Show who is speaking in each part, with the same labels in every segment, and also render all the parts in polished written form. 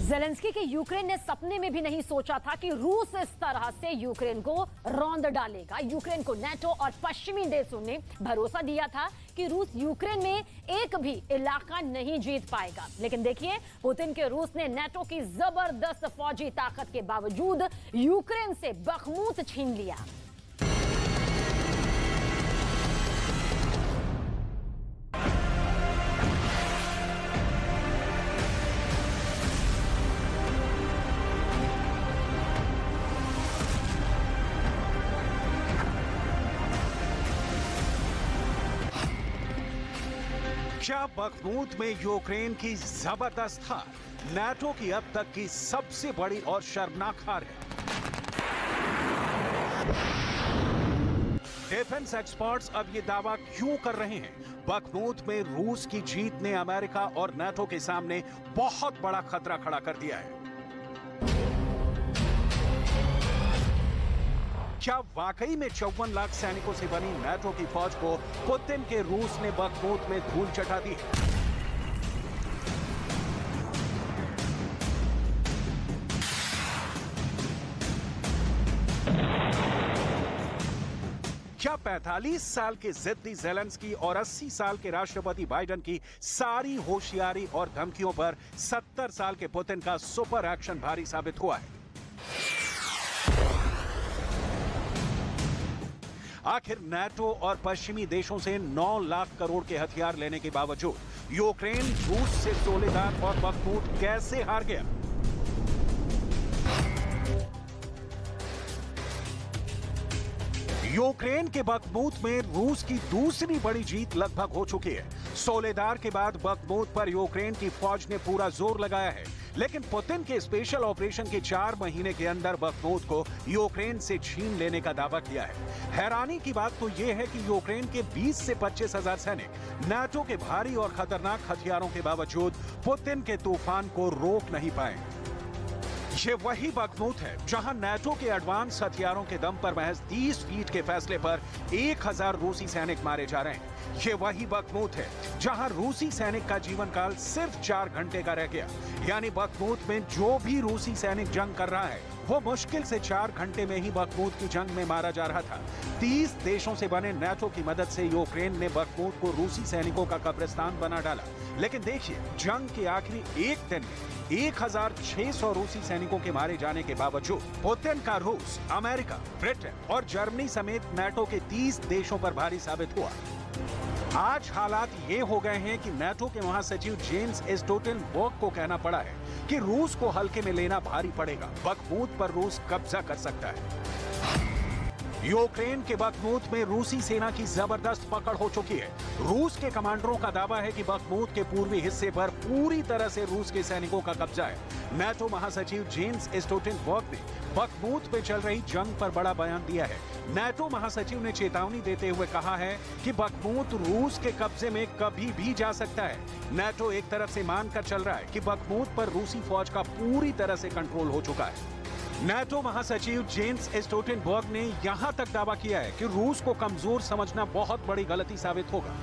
Speaker 1: Zelensky के Ukraine ने सपने में भी नहीं सोचा था कि रूस इस तरह से यूक्रेन को रौंद डालेगा। यूक्रेन को नेटो और पश्चिमी देशों ने भरोसा दिया था कि रूस यूक्रेन में एक भी इलाका नहीं जीत पाएगा, लेकिन देखिए पुतिन के रूस ने नेटो की जबरदस्त फौजी ताकत के बावजूद यूक्रेन से बखमूत छीन लिया।
Speaker 2: क्या बखमूत में यूक्रेन की जबरदस्त हार नाटो की अब तक की सबसे बड़ी और शर्मनाक हार है? डिफेंस एक्सपर्ट्स अब ये दावा क्यों कर रहे हैं? बखमूत में रूस की जीत ने अमेरिका और नाटो के सामने बहुत बड़ा खतरा खड़ा कर दिया है। क्या वाकई में 54 लाख सैनिकों से बनी नाटो की फौज को पुतिन के रूस ने बखमूत में धूल चटा दी है? क्या 45 साल के जिद्दी ज़ेलेंस्की और 80 साल के राष्ट्रपति बाइडेन की सारी होशियारी और धमकियों पर 70 साल के पुतिन का सुपर एक्शन भारी साबित हुआ है? आखिर नाटो और पश्चिमी देशों से 9 लाख करोड़ के हथियार लेने के बावजूद यूक्रेन रूस से सोलेदार और बखमूत कैसे हार गया? यूक्रेन के बखमूत में रूस की दूसरी बड़ी जीत लगभग हो चुकी है। सोलेदार के बाद बखमूत पर यूक्रेन की फौज ने पूरा जोर लगाया है, लेकिन पुतिन के स्पेशल ऑपरेशन के 4 महीने के अंदर बखमूत को यूक्रेन से छीन लेने का दावा किया है। हैरानी की बात तो यह है कि यूक्रेन के 20 से 25 हजार सैनिक नाटो के भारी और खतरनाक हथियारों के बावजूद पुतिन के तूफान को रोक नहीं पाए। ये वही बखमूत है जहां नाटो के एडवांस हथियारों के दम पर महज 30 फीट के फैसले पर 1000 रूसी सैनिक मारे जा रहे हैं। ये वही बखमूत है जहां रूसी सैनिक का जीवन काल सिर्फ 4 घंटे का रह गया। यानी बखमूत में जो भी रूसी सैनिक जंग कर रहा है वो मुश्किल से 4 घंटे में ही बखमूत की जंग में मारा जा रहा था। 30 देशों से बने नाटो की मदद से यूक्रेन ने बखमूत को रूसी सैनिकों का कब्रिस्तान बना डाला। लेकिन देखिए, जंग के आखिरी एक दिन में 1600 रूसी सैनिकों के मारे जाने के बावजूद पुतिन का रूस अमेरिका, ब्रिटेन और जर्मनी समेत नाटो के 30 देशों पर भारी साबित हुआ। आज हालात ये हो गए हैं कि नाटो के महासचिव जेम्स स्टोल्टनबर्ग को कहना पड़ा है कि रूस को हल्के में लेना भारी पड़ेगा। बखमूत पर रूस कब्जा कर सकता है। यूक्रेन के बखमूत में रूसी सेना की जबरदस्त पकड़ हो चुकी है। रूस के कमांडरों का दावा है कि बखमूत के पूर्वी हिस्से पर पूरी तरह से रूस के सैनिकों का कब्जा है। नाटो महासचिव जेम्स स्टोल्टनबर्ग ने बखमूत में चल रही जंग पर बड़ा बयान दिया है। नाटो महासचिव ने चेतावनी देते हुए कहा है कि बखमूत रूस के कब्जे में कभी भी जा सकता है। नाटो एक तरफ से मानकर चल रहा है कि बखमूत पर रूसी फौज का पूरी तरह से कंट्रोल हो चुका है। नाटो महासचिव जेम्स स्टोल्टनबर्ग ने यहां तक दावा किया है कि रूस को कमजोर समझना बहुत बड़ी गलती साबित होगा।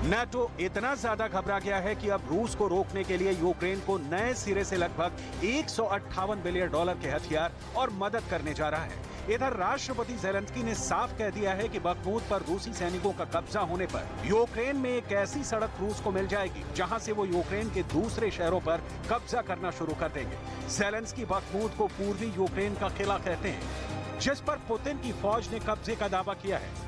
Speaker 2: नाटो इतना ज्यादा घबरा गया है कि अब रूस को रोकने के लिए यूक्रेन को नए सिरे से लगभग $158 बिलियन के हथियार और मदद करने जा रहा है। इधर राष्ट्रपति ज़ेलेंस्की ने साफ कह दिया है कि बखमूत पर रूसी सैनिकों का कब्जा होने पर यूक्रेन में एक ऐसी सड़क रूस को मिल जाएगी जहां से वो यूक्रेन के दूसरे शहरों पर कब्जा करना शुरू कर देंगे। ज़ेलेंस्की बखमूत को पूर्वी यूक्रेन का किला कहते हैं, जिस पर पुतिन की फौज ने कब्जे का दावा किया है।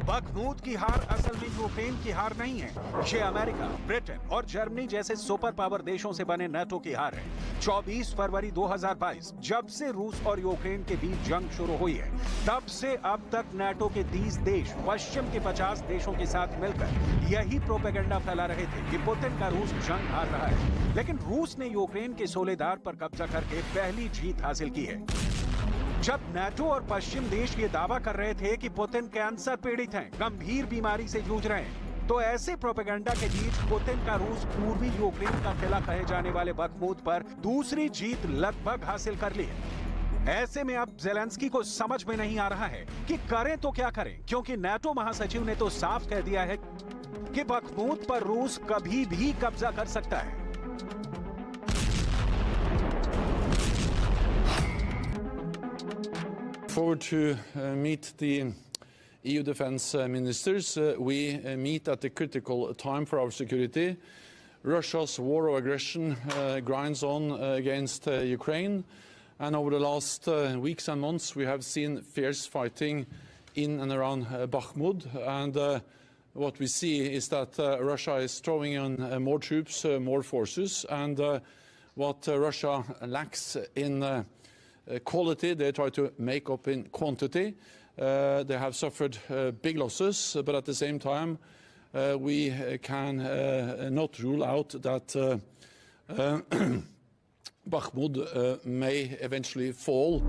Speaker 2: बखमूत की हार असल में यूक्रेन की हार नहीं है, ये अमेरिका, ब्रिटेन और जर्मनी जैसे सुपर पावर देशों से बने नाटो की हार है। 24 फरवरी 2022 जब से रूस और यूक्रेन के बीच जंग शुरू हुई है, तब से अब तक नाटो के 30 देश पश्चिम के 50 देशों के साथ मिलकर यही प्रोपेगेंडा फैला रहे थे कि पुतिन का रूस जंग हार रहा है। लेकिन रूस ने यूक्रेन के सोलेदार पर कब्जा करके पहली जीत हासिल की है। जब नाटो और पश्चिम देश ये दावा कर रहे थे कि पुतिन कैंसर पीड़ित हैं, गंभीर बीमारी से जूझ रहे हैं, तो ऐसे प्रोपेगेंडा के बीच पुतिन का रूस पूर्वी यूक्रेन का किला कहे जाने वाले बखमूत पर दूसरी जीत लगभग हासिल कर ली है। ऐसे में अब जेलेंस्की को समझ में नहीं आ रहा है कि करें तो क्या करें, क्योंकि नाटो महासचिव ने तो साफ कह दिया है कि बखमूत पर रूस कभी भी कब्जा कर सकता है।
Speaker 3: Forward to meet the EU defense ministers. We meet at a critical time for our security. Russia's war of aggression grinds on against Ukraine, and over the last weeks and months we have seen fierce fighting in and around Bakhmut, and what we see is that Russia is throwing in more troops, more forces, and what Russia lacks in quality, they try to make up in quantity. They have suffered big losses, but at the same time, we can not rule out that Bakhmut may eventually fall.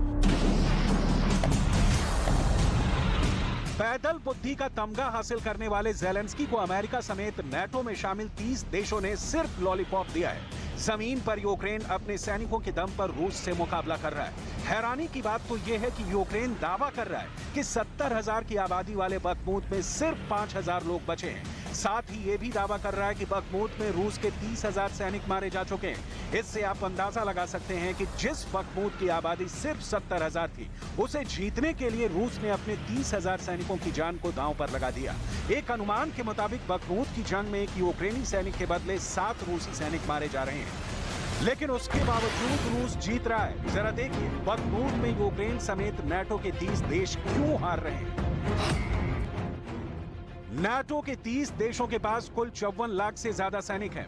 Speaker 2: पैदल बुद्धि का तमगा हासिल करने वाले Zelensky को America समेत NATO में शामिल 30 देशों ने सिर्फ लॉलीपॉप दिया है। जमीन पर यूक्रेन अपने सैनिकों के दम पर रूस से मुकाबला कर रहा है। हैरानी की बात तो यह है कि यूक्रेन दावा कर रहा है कि 70,000 की आबादी वाले बखमूत में सिर्फ 5,000 लोग बचे हैं। साथ ही ये भी दावा कर रहा है कि बखमूत में रूस के 30,000 सैनिक मारे जा चुके हैं। इससे आप अंदाजा लगा सकते हैं कि जिस बखमूत की आबादी सिर्फ 70,000 थी, उसे जीतने के लिए रूस ने अपने 30,000 सैनिकों की जान को दांव पर लगा दिया। एक अनुमान के मुताबिक बखमूत की जंग में एक यूक्रेनी सैनिक के बदले 7 रूसी सैनिक मारे जा रहे हैं, लेकिन उसके बावजूद रूस जीत रहा है। जरा देखिए बखमूत में यूक्रेन समेत नाटो के 30 देश क्यों हार रहे हैं। नाटो के 30 देशों के पास कुल 54 लाख से ज्यादा सैनिक हैं,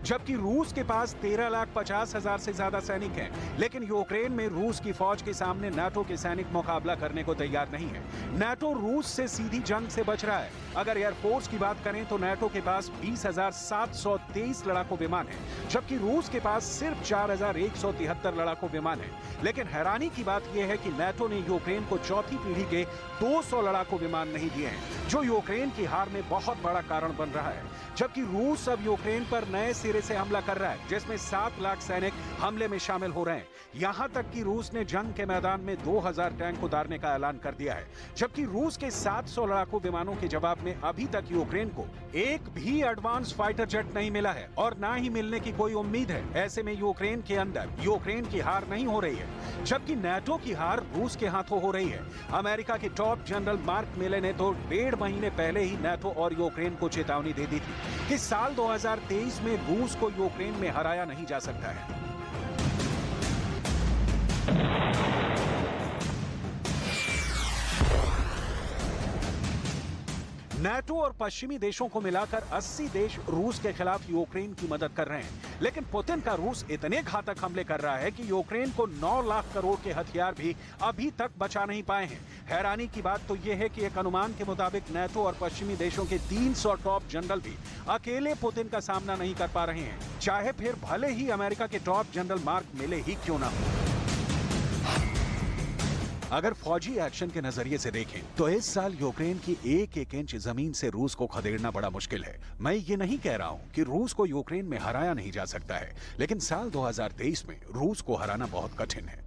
Speaker 2: जबकि रूस के पास 13,50,000 से ज्यादा सैनिक हैं। लेकिन यूक्रेन में रूस की फौज के सामने नाटो के सैनिक मुकाबला करने को तैयार नहीं है। नाटो रूस से सीधी जंग से बच रहा है। अगर एयरफोर्स की बात करें तो नाटो के पास 20,723 लड़ाकू विमान है, जबकि रूस के पास सिर्फ 4,173 लड़ाकू विमान है। लेकिन हैरानी की बात यह है कि नाटो ने यूक्रेन को चौथी पीढ़ी के 200 लड़ाकू विमान नहीं दिए हैं, जो यूक्रेन की हार में बहुत बड़ा कारण बन रहा है। जबकि रूस अब यूक्रेन पर नए सिरे से हमला कर रहा है, जिसमें 7 लाख सैनिक हमले में शामिल हो रहे हैं। यहां तक कि रूस ने जंग के मैदान में 2,000 टैंक उतारने का ऐलान कर दिया है, जबकि रूस के 700 लड़ाकू विमानों के जवाब में अभी तक यूक्रेन को एक भी एडवांस फाइटर जेट नहीं मिला है और ना ही मिलने की कोई उम्मीद है। ऐसे में यूक्रेन के अंदर यूक्रेन की हार नहीं हो रही है, जबकि नाटो की हार रूस के हाथों हो रही है। अमेरिका के टॉप जनरल मार्क मिले ने तो 1.5 महीने पहले ही नाटो और यूक्रेन को चेतावनी दे दी थी कि साल 2023 में रूस को यूक्रेन में हराया नहीं जा सकता है। नाटो और पश्चिमी देशों को मिलाकर 80 देश रूस के खिलाफ यूक्रेन की मदद कर रहे हैं, लेकिन पुतिन का रूस इतने घातक हमले कर रहा है कि यूक्रेन को 9 लाख करोड़ के हथियार भी अभी तक बचा नहीं पाए हैं। हैरानी की बात तो यह है कि एक अनुमान के मुताबिक नाटो और पश्चिमी देशों के 300 टॉप जनरल भी अकेले पुतिन का सामना नहीं कर पा रहे हैं, चाहे फिर भले ही अमेरिका के टॉप जनरल मार्क मिले ही क्यों ना हो। अगर फौजी एक्शन के नजरिए से देखें तो इस साल यूक्रेन की एक इंच जमीन से रूस को खदेड़ना बड़ा मुश्किल है। मैं ये नहीं कह रहा हूं कि रूस को यूक्रेन में हराया नहीं जा सकता है, लेकिन साल 2023 में रूस को हराना बहुत कठिन है।